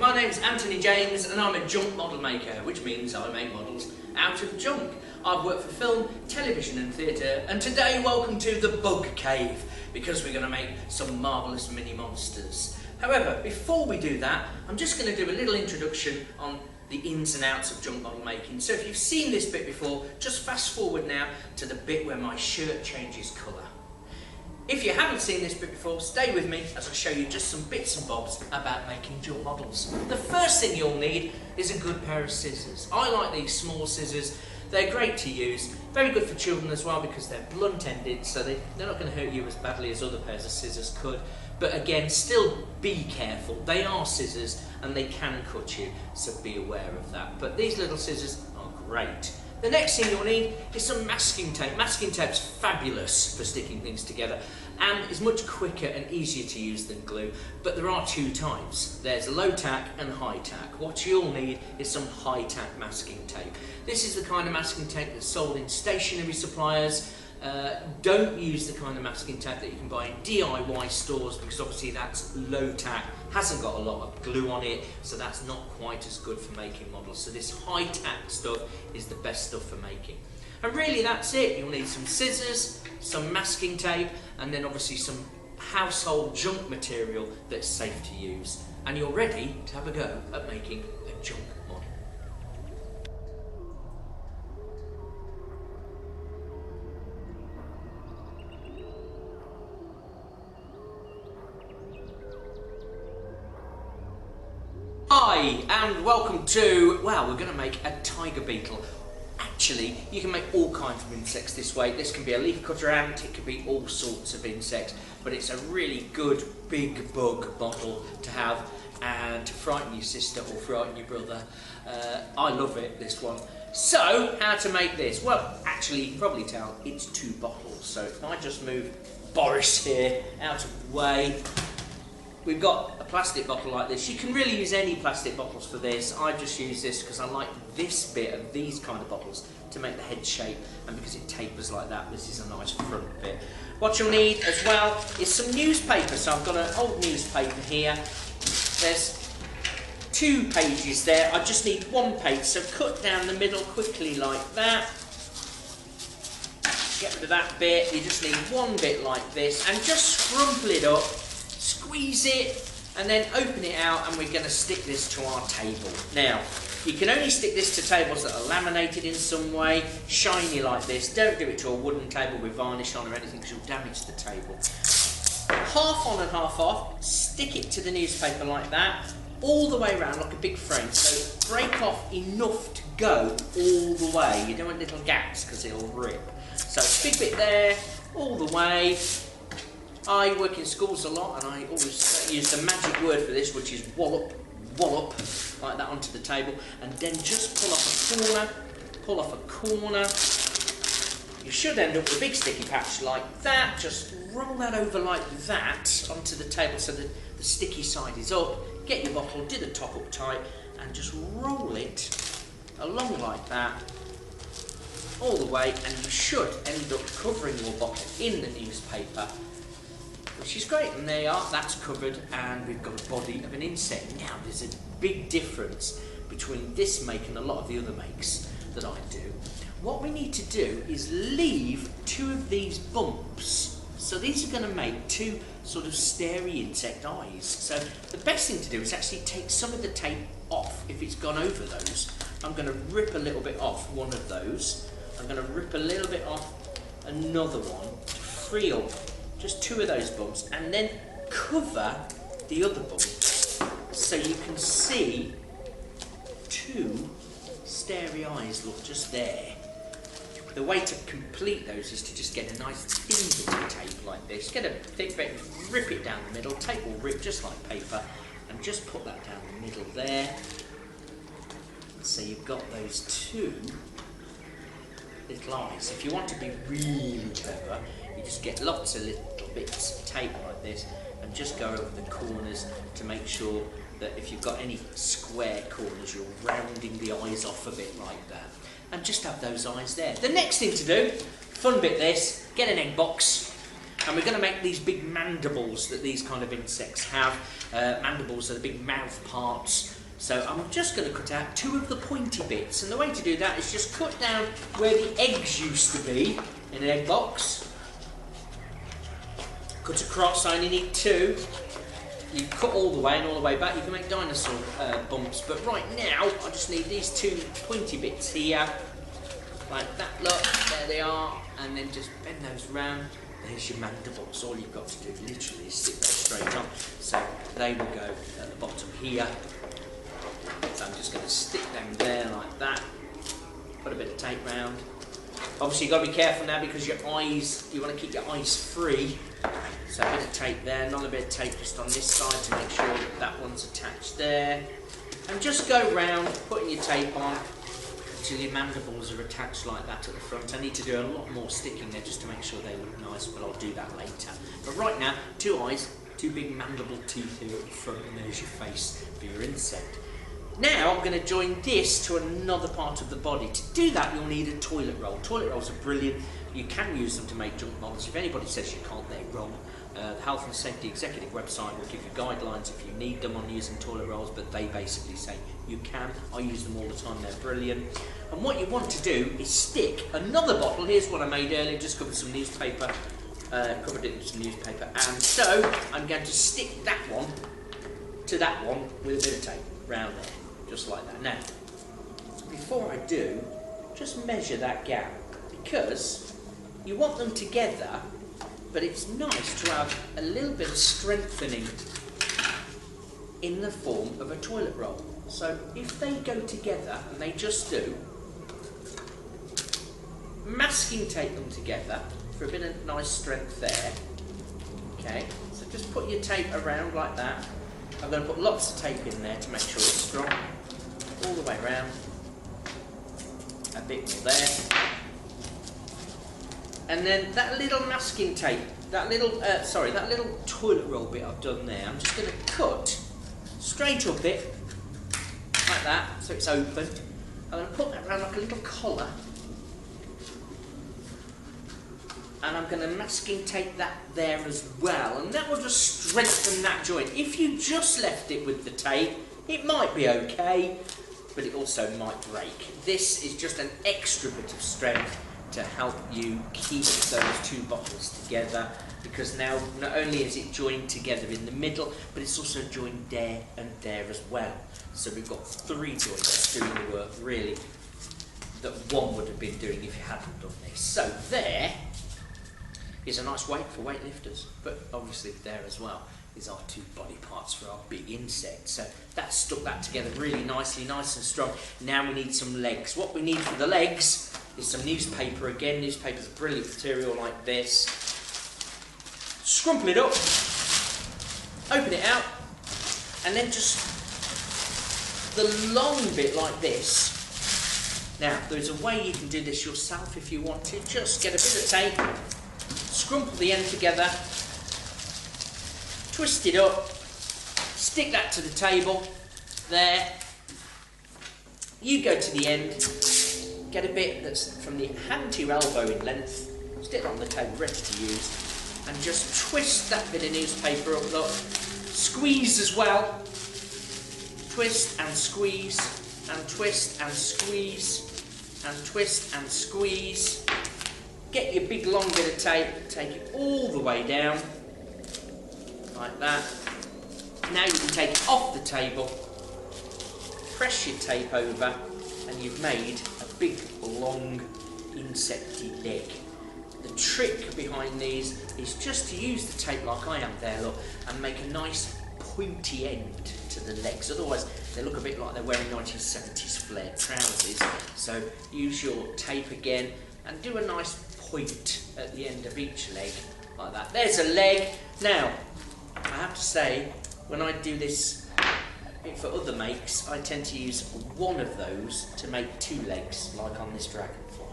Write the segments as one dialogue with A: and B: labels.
A: my name's Anthony James and I'm a junk model maker, which means I make models out of junk. I've worked for film, television and theatre, and today welcome to the Bug Cave, because we're going to make some marvellous mini monsters. However, before we do that, I'm just going to do a little introduction on the ins and outs of junk model making. So if you've seen this bit before, just fast forward now to the bit where my shirt changes colour. If you haven't seen this bit before, stay with me as I show you just some bits and bobs about making junk models. The first thing you'll need is a good pair of scissors. I like these small scissors. They're great to use, very good for children as well because they're blunt-ended, so they're not going to hurt you as badly as other pairs of scissors could. But again, still be careful. They are scissors and they can cut you, so be aware of that. But these little scissors are great. The next thing you'll need is some masking tape. Masking tape's fabulous for sticking things together and is much quicker and easier to use than glue, but there are two types. There's low tack and high tack. What you'll need is some high tack masking tape. This is the kind of masking tape that's sold in stationery suppliers. Don't use the kind of masking tape that you can buy in DIY stores, because obviously that's low tack, hasn't got a lot of glue on it, so that's not quite as good for making models. So this high tack stuff is the best stuff for making. And really that's it. You'll need some scissors, some masking tape, and then obviously some household junk material that's safe to use. And you're ready to have a go at making a junk model. Hi and welcome to, well, we're going to make a tiger beetle. Actually, you can make all kinds of insects this way. This can be a leaf cutter ant, it could be all sorts of insects, but it's a really good big bug model to have and to frighten your sister or frighten your brother. I love it, this one. So, how to make this? Well, actually, you can probably tell it's two bottles. So if I just move Boris here out of the way, we've got a plastic bottle like this. You can really use any plastic bottles for this. I just use this because I like this bit of these kind of bottles to make the head shape, and because it tapers like that, this is a nice front bit. What you'll need as well is some newspaper. So I've got an old newspaper here. There's 2 pages there. I just need 1 page, so cut down the middle quickly like that. Get rid of that bit. You just need 1 bit like this, and just scrumple it up. Squeeze it and then open it out, and we're going to stick this to our table. Now, you can only stick this to tables that are laminated in some way, shiny like this. Don't do it to a wooden table with varnish on or anything, because you'll damage the table. Half on and half off, stick it to the newspaper like that, all the way around like a big frame. So break off enough to go all the way. You don't want little gaps because it'll rip. So big bit there, all the way. I work in schools a lot, and I always use the magic word for this, which is wallop, wallop, like that onto the table, and then just pull off a corner. You should end up with a big sticky patch like that. Just roll that over like that onto the table so that the sticky side is up. Get your bottle, do the top up tight, and just roll it along like that all the way, and you should end up covering your bottle in the newspaper, which is great. And there you are, that's covered, and we've got a body of an insect. Now there's a big difference between this make and a lot of the other makes that I do. What we need to do is leave 2 of these bumps. So these are going to make 2 sort of starey insect eyes. So the best thing to do is actually take some of the tape off if it's gone over those. I'm going to rip a little bit off one of those. I'm going to rip a little bit off another one to free up just 2 of those bumps, and then cover the other bump so you can see 2 starey eyes look just there. The way to complete those is to just get a nice thin bit of tape like this. Get a thick bit, rip it down the middle. Tape will rip just like paper, and just put that down the middle there. So you've got those 2 little eyes. If you want to be really clever, you just get lots of little bits of tape like this and just go over the corners to make sure that if you've got any square corners, you're rounding the eyes off a bit like that. And just have those eyes there. The next thing to do, fun bit this, get an egg box, and we're going to make these big mandibles that these kind of insects have. Mandibles are the big mouth parts So I'm just going to cut out 2 of the pointy bits, and the way to do that is just cut down where the eggs used to be in an egg box. Cut across, I only need 2. You cut all the way and all the way back, you can make dinosaur bumps, but right now I just need these 2 pointy bits here, like that, look, there they are, and then just bend those round. There's your mandibles. All you've got to do literally is stick those straight on. So they will go at the bottom here. So I'm just going to stick them there like that. Put a bit of tape round. Obviously you've got to be careful now because your eyes, you want to keep your eyes free. So a bit of tape there, another bit of tape just on this side to make sure that that one's attached there. And just go round, putting your tape on until your mandibles are attached like that at the front. I need to do a lot more sticking there just to make sure they look nice, but I'll do that later. But right now, 2 eyes, 2 big mandible teeth here at the front, and there's your face for your insect. Now I'm going to join this to another part of the body. To do that, you'll need a toilet roll. Toilet rolls are brilliant. You can use them to make junk models. If anybody says you can't, they're wrong. The Health and Safety Executive website will give you guidelines if you need them on using toilet rolls, but they basically say you can. I use them all the time, they're brilliant. And what you want to do is stick another bottle. Here's what I made earlier, just covered some newspaper, covered it in some newspaper, and so I'm going to stick that one to that one with a bit of tape round there, just like that. Now, before I do, just measure that gap, because you want them together, but it's nice to have a little bit of strengthening in the form of a toilet roll. So if they go together, and they just do, masking tape them together for a bit of nice strength there. Okay, so just put your tape around like that. I'm going to put lots of tape in there to make sure it's strong, all the way around. A bit more there. And then that little masking tape, that little toilet roll bit I've done there, I'm just going to cut straight up it, like that, so it's open. I'm going to put that around like a little collar. And I'm going to masking tape that there as well, and that will just strengthen that joint. If you just left it with the tape, it might be okay, but it also might break. This is just an extra bit of strength to help you keep those 2 bottles together, because now not only is it joined together in the middle, but it's also joined there and there as well. So we've got 3 joints doing the work really that one would have been doing if you hadn't done this. So there is a nice weight for weightlifters, but obviously there as well is our 2 body parts for our big insect. So that stuck that together really nicely, nice and strong. Now we need some legs. What we need for the legs is some newspaper again. Newspaper's a brilliant material like this. Scrumple it up, open it out, and then just the long bit like this. Now, there's a way you can do this yourself if you want to. Just get a bit of tape, scrumple the end together, twist it up, stick that to the table, there. You go to the end, get a bit that's from the hand to your elbow in length, stick it on the table, ready to use, and just twist that bit of newspaper up, look. Squeeze as well. Twist and squeeze, and twist and squeeze, and twist and squeeze. Get your big long bit of tape, take it all the way down, like that. Now you can take it off the table, press your tape over, and you've made a big, long, insecty leg. The trick behind these is just to use the tape like I am there, look, and make a nice pointy end to the legs. Otherwise, they look a bit like they're wearing 1970s flared trousers. So use your tape again and do a nice point at the end of each leg, like that. There's a leg. Now, I have to say, when I do this for other makes, I tend to use one of those to make 2 legs, like on this dragonfly.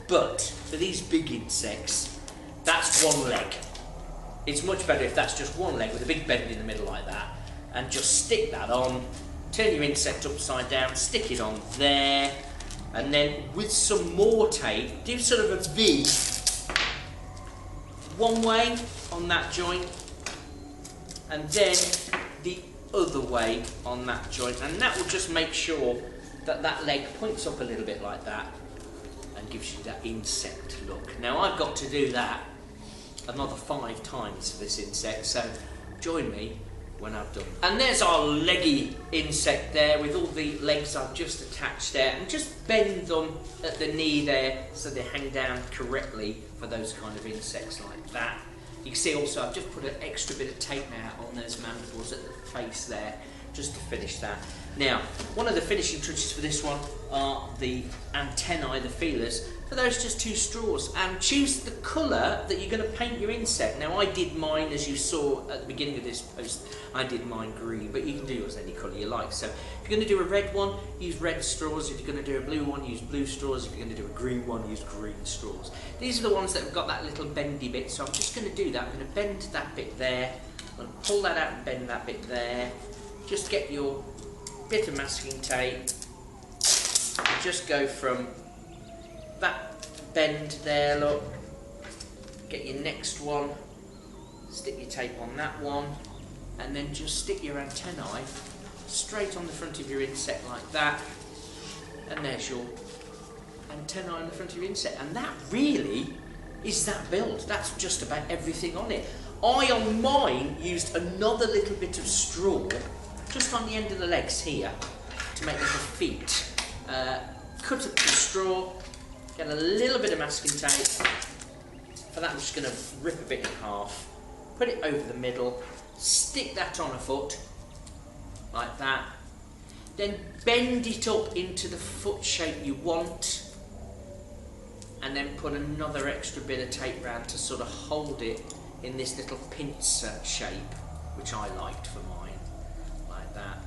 A: But for these big insects, that's 1 leg. It's much better if that's just 1 leg with a big bend in the middle like that, and just stick that on, turn your insect upside down, stick it on there, and then with some more tape, do sort of a V one way on that joint, and then the other way on that joint, and that will just make sure that that leg points up a little bit like that and gives you that insect look. Now I've got to do that another 5 times for this insect, so join me when I've done. And there's our leggy insect there with all the legs I've just attached there, and just bend them at the knee there so they hang down correctly for those kind of insects like that. You can see also I've just put an extra bit of tape now on those mandibles at the face there just to finish that. Now, one of the finishing touches for this one are the antennae, the feelers. For those, just 2 straws, and choose the colour that you're going to paint your insect. Now I did mine, as you saw at the beginning of this post, I did mine green, but you can do yours any colour you like. So if you're going to do a red one, use red straws. If you're going to do a blue one, use blue straws. If you're going to do a green one, use green straws. These are the ones that have got that little bendy bit, so I'm just going to do that. I'm going to bend that bit there, I'm going to pull that out and bend that bit there. Just get your bit of masking tape, and just go from that bend there, look, get your next one, stick your tape on that one, and then just stick your antennae straight on the front of your insect like that, and there's your antennae on the front of your insect. And that really is that build. That's just about everything on it. I on mine used another little bit of straw just on the end of the legs here to make little feet. Cut up the straw, get a little bit of masking tape. For that I'm just going to rip a bit in half, put it over the middle, stick that on a foot like that, then bend it up into the foot shape you want, and then put another extra bit of tape round to sort of hold it in this little pincer shape, which I liked for mine, like that.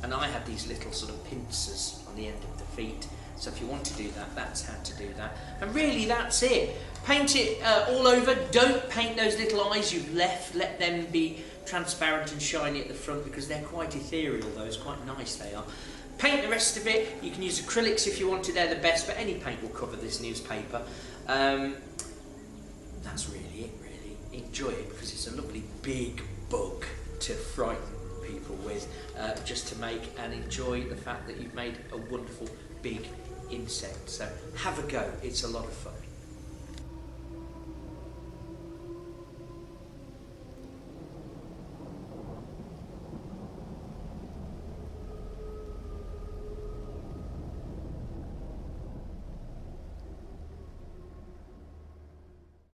A: And I had these little sort of pincers on the end of the feet, so if you want to do that, that's how to do that. And really that's it. Paint it all over. Don't paint those little eyes you've left. Let them be transparent and shiny at the front, because they're quite ethereal, those, quite nice they are. Paint the rest of it. You can use acrylics if you want to, they're the best, but any paint will cover this newspaper. That's really it, really. Enjoy it, because it's a lovely big bug to frighten people with, just to make and enjoy the fact that you've made a wonderful big insect. So have a go, it's a lot of fun.